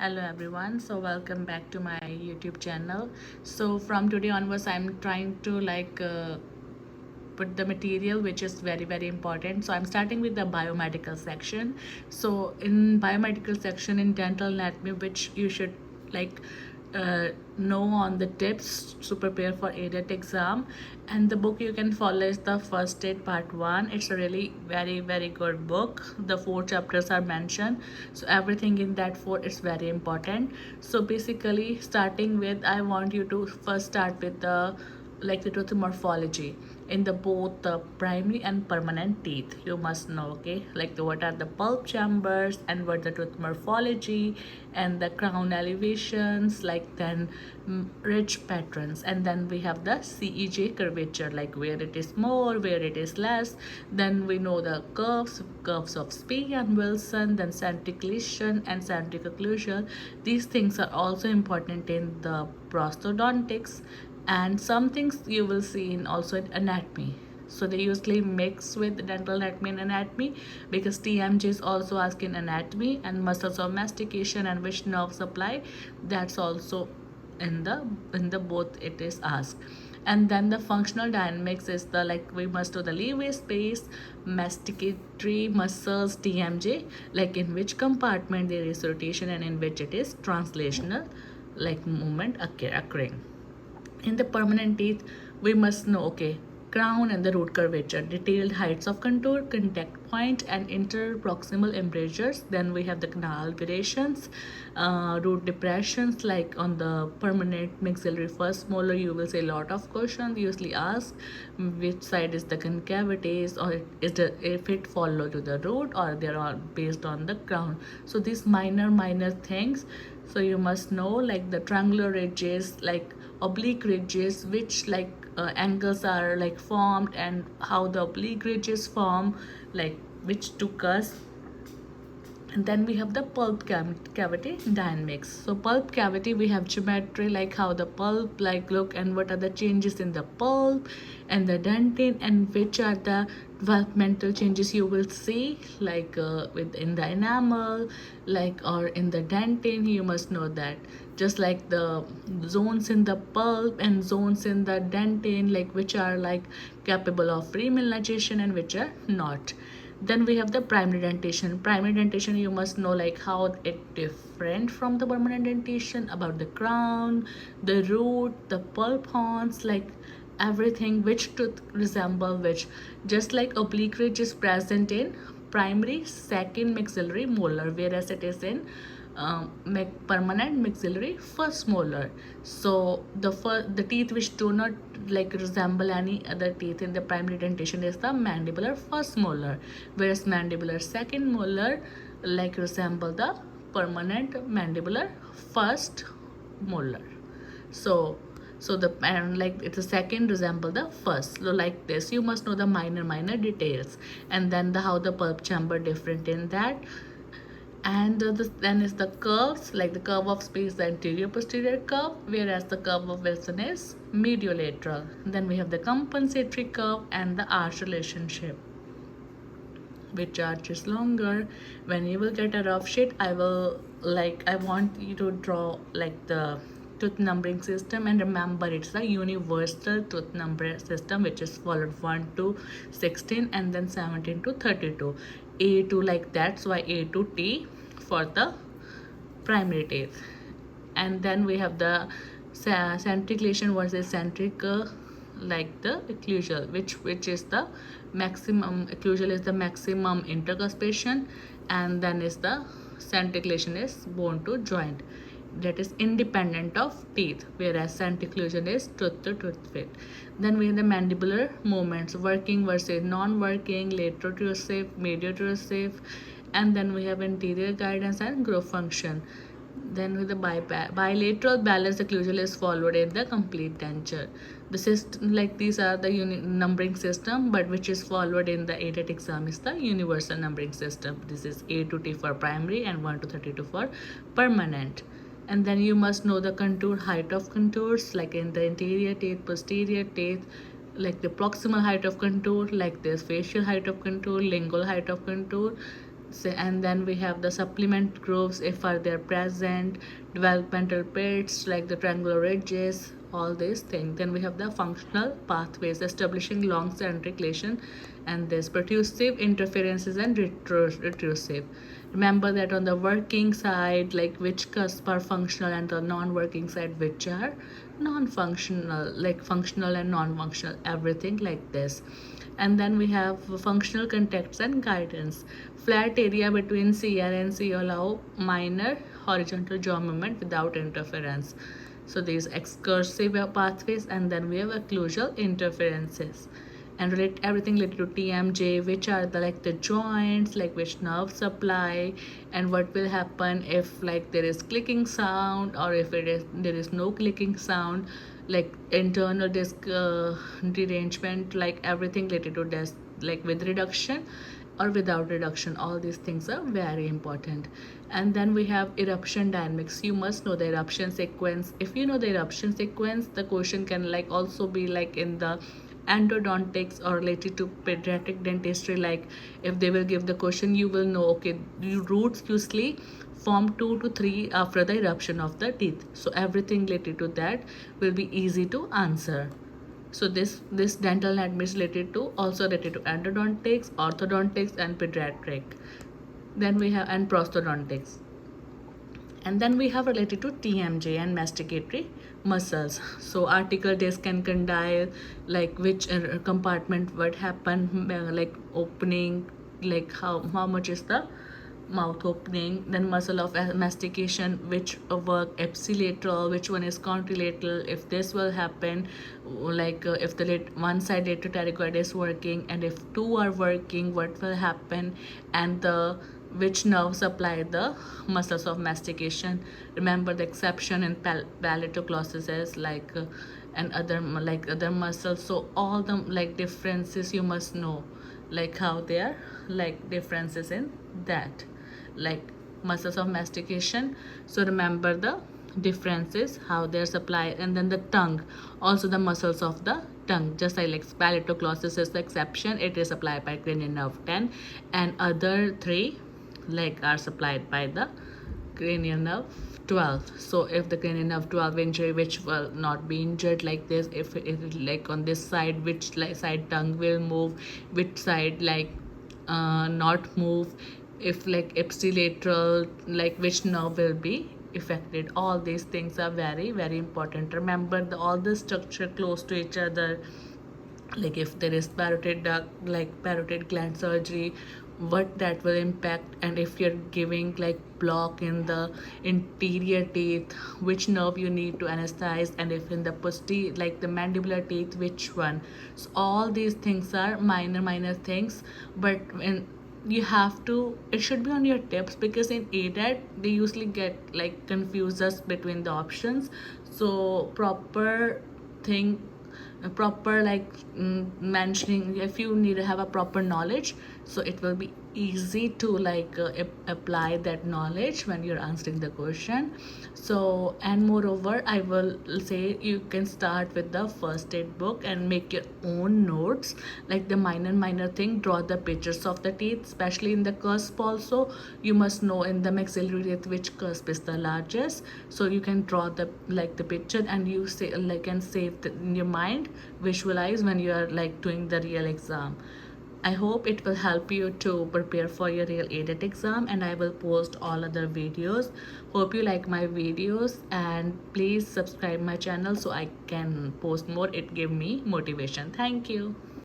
Hello everyone, so welcome back to my YouTube channel. So from today onwards I'm trying to put the material which is very important. So I'm starting with the biomedical section. So in biomedical section in dental anatomy, which you should like know on the tips to prepare for ADAT exam, and the book you can follow is the First Aid Part 1. It's a really very good book. The 4 chapters are mentioned, so everything in that 4 is very important. So basically starting with, I want you to first start with the tooth morphology in the both the primary and permanent teeth. You must know, okay, what are the pulp chambers and what the tooth morphology and the crown elevations, then ridge patterns, and then we have the CEJ curvature, like where it is more, where it is less. Then we know the curves of Spee and Wilson, then centriclation and centric occlusal. These things are also important in the prosthodontics, and some things you will see in also in anatomy. So they usually mix with dental anatomy and anatomy, because TMJ is also asked in anatomy, and muscles of mastication and which nerve supply, that's also in the both it is asked. And then the functional dynamics is the, we must do the leeway space, masticatory muscles, TMJ, like in which compartment there is rotation and in which it is translational movement occurring. In the permanent teeth, we must know, okay, crown and the root curvature, detailed heights of contour, contact point, and interproximal embrasures. Then we have the canal variations, root depressions, like on the permanent maxillary first molar, you will see a lot of questions usually asked, which side is the concavities, or if it follow to the root, or they are based on the crown. So these minor things, so you must know, like the triangular ridges, like oblique ridges, which angles are formed, and how the oblique ridges form, which took us. And then we have the pulp cavity dynamics. So pulp cavity, we have geometry, like how the pulp look, and what are the changes in the pulp and the dentin, and which are the developmental changes you will see, within the enamel, or in the dentin. You must know that, just like the zones in the pulp and zones in the dentin, which are capable of remyelinization and which are not. Then we have the primary dentation. Primary dentation, you must know how it different from the permanent dentation, about the crown, the root, the pulp horns, everything, which tooth resemble which. Just like oblique ridge is present in primary second maxillary molar, whereas it is in permanent maxillary first molar. So the teeth which do not resemble any other teeth in the primary dentation is the mandibular first molar, whereas mandibular second molar resemble the permanent mandibular first molar. So the it's a second resemble the first. So like this, you must know the minor details, and then how the pulp chamber different in that. And then is the curves, like the curve of Spee is the anterior posterior curve, whereas the curve of Wilson is mediolateral. Then we have the compensatory curve and the arch relationship, which arch is longer. When you will get a rough sheet, I want you to draw the tooth numbering system, and remember it's the universal tooth number system, which is followed 1 to 16 and then 17 to 32. A to that's why A to T for the primary teeth. And then we have the centriclation versus centric, the occlusal, which is the maximum. Occlusal is the maximum intercuspation, and then is the centriclation is bone to joint, that is independent of teeth, whereas centriclusion is tooth to tooth fit. Then we have the mandibular movements, working versus non-working, laterotrusive, mediotrusive, and then we have interior guidance and growth function. Then with the bilateral balance occlusal is followed in the complete denture. The system, these are the numbering system, but which is followed in the ADAT exam is the universal numbering system. This is A to T for primary and 1 to 32 for permanent. And then you must know the contour, height of contours, like in the interior teeth, posterior teeth, the proximal height of contour, like this facial height of contour, lingual height of contour. And then we have the supplement grooves if are there present, developmental pits like the triangular ridges, all these things. Then we have the functional pathways establishing long centric relation, and this pertussive interferences and retrusive. Remember that on the working side, like which cusps are functional, and the non-working side which are non-functional, like functional and non-functional, everything like this. And then we have functional contexts and guidance. Flat area between CR and C allow minor horizontal jaw movement without interference. So these excursive pathways, and then we have occlusal interferences, and relate everything related to TMJ, which are the like the joints, like which nerve supply, and what will happen if like there is clicking sound, or if there is no clicking sound, like internal disc derangement, like everything related to this, like with reduction or without reduction. All these things are very important. And then we have eruption dynamics. You must know the eruption sequence. If you know the eruption sequence, the question can like also be like in the endodontics or related to pediatric dentistry. Like if they will give the question, you will know, okay, roots usually form 2 to 3 after the eruption of the teeth. So everything related to that will be easy to answer. So this dental anatomy is related to, also related to endodontics, orthodontics, and pediatric. Then we have and prosthodontics. And then we have related to TMJ and masticatory muscles. So article disc and condyle, like which compartment, what happened, like opening, like how much is the mouth opening. Then muscle of mastication, which work ipsilateral, which one is contralateral, if this will happen, like if the one side pterygoid is working, and if two are working, what will happen, and the which nerve supply the muscles of mastication. Remember the exception in palatoclosses, like and other like other muscles. So all the like differences you must know, like how they are like differences in that, like muscles of mastication. So remember the differences, how they're supplied. And then the tongue, also the muscles of the tongue, just like palatoclosses is the exception, it is supplied by cranial nerve 10, and other three like are supplied by the cranial nerve 12. So if the cranial nerve 12 injury, which will not be injured like this, if it like on this side, which like side tongue will move, which side like not move, if like ipsilateral, like which nerve will be affected. All these things are very very important. Remember all the structure close to each other, like if there is parotid duct, like parotid gland surgery, what that will impact. And if you're giving like block in the interior teeth, which nerve you need to anesthetize, and if in the posterior, like the mandibular teeth, which one. So all these things are minor things, but when you have to, it should be on your tips, because in ADAT they usually get like confused us between the options. So proper thing, proper like mentioning, if you need to have a proper knowledge, so it will be easy to like apply that knowledge when you're answering the question. So and moreover, I will say you can start with the first aid book and make your own notes, like the minor thing, draw the pictures of the teeth, especially in the cusp. Also you must know in the maxillary teeth which cusp is the largest, so you can draw the like the picture, and you say like and save the, in your mind, visualize when you are like doing the real exam. I hope it will help you to prepare for your real ADAT exam, and I will post all other videos. Hope you like my videos, and please subscribe my channel so I can post more. It give me motivation. Thank you.